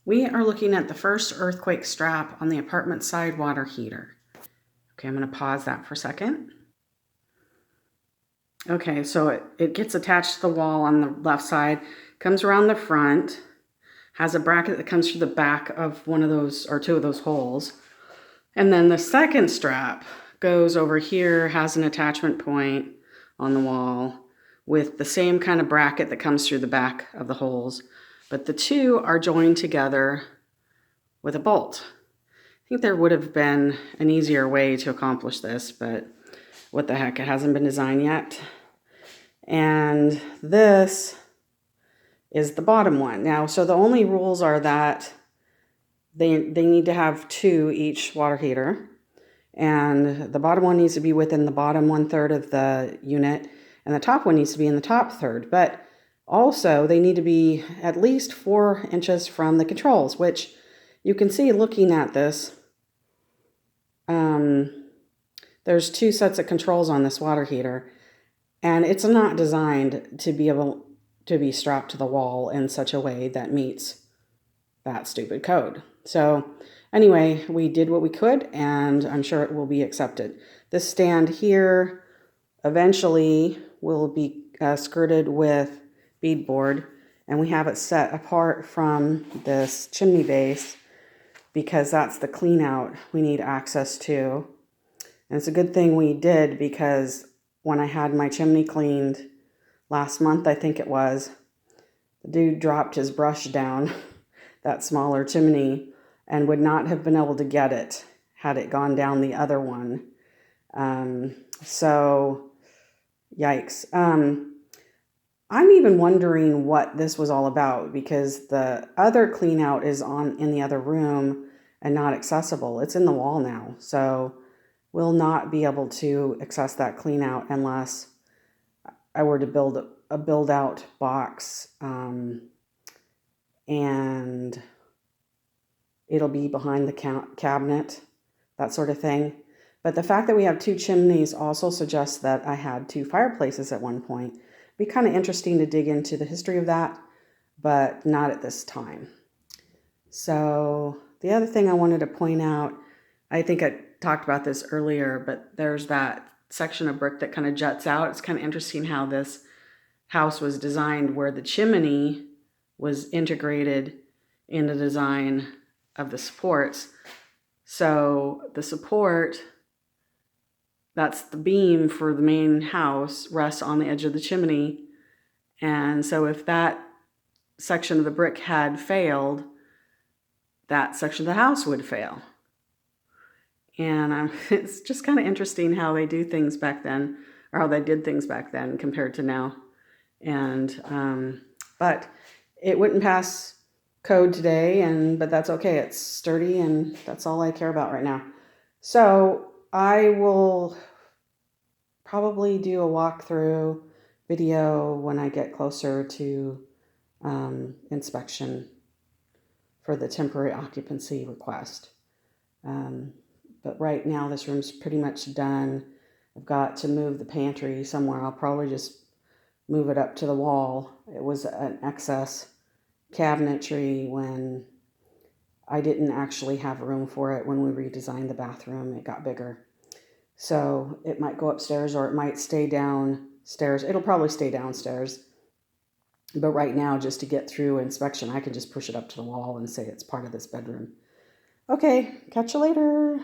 We are looking at the first earthquake strap on the apartment side water heater. Okay, I'm going to pause that for a second. Okay, so it gets attached to the wall on the left side, comes around the front, has a bracket that comes through the back of one of those or two of those holes. And then the second strap goes over here, has an attachment point on the wall with the same kind of bracket that comes through the back of the holes. But the two are joined together with a bolt. I think there would have been an easier way to accomplish this, but what the heck, it hasn't been designed yet. And this is the bottom one. Now, so the only rules are that they need to have two each water heater, and the bottom one needs to be within the bottom 1/3 of the unit, and the top one needs to be in the top third. But also, they need to be at least 4 inches from the controls, which you can see looking at this. There's 2 sets of controls on this water heater, and it's not designed to be able to be strapped to the wall in such a way that meets that stupid code. So anyway, we did what we could, and I'm sure it will be accepted. This stand here eventually will be skirted with beadboard, and we have it set apart from this chimney base because that's the clean out we need access to. And it's a good thing we did, because when I had my chimney cleaned last month, I think it was, the dude dropped his brush down that smaller chimney and would not have been able to get it had it gone down the other one. So yikes. I'm even wondering what this was all about, because the other clean out is in the other room and not accessible. It's in the wall now, so we'll not be able to access that clean out unless I were to build a build out box, and it'll be behind the cabinet, that sort of thing. But the fact that we have 2 chimneys also suggests that I had 2 fireplaces at one point. It'd be kind of interesting to dig into the history of that, but not at this time. So the other thing I wanted to point out, I think I talked about this earlier, but there's that section of brick that kind of juts out. It's kind of interesting how this house was designed, where the chimney was integrated in the design of the supports. So the support, that's the beam for the main house, rests on the edge of the chimney. And so if that section of the brick had failed, that section of the house would fail. And it's just kind of interesting how they do things back then, or how they did things back then compared to now. And but it wouldn't pass code today, but that's okay. It's sturdy, and that's all I care about right now. So I will probably do a walkthrough video when I get closer to inspection for the temporary occupancy request. But right now this room's pretty much done. I've got to move the pantry somewhere. I'll probably just move it up to the wall. It was an excess cabinetry when I didn't actually have room for it. When we redesigned the bathroom, it got bigger. So it might go upstairs, or it might stay downstairs. It'll probably stay downstairs. But right now, just to get through inspection, I can just push it up to the wall and say it's part of this bedroom. Okay, catch you later.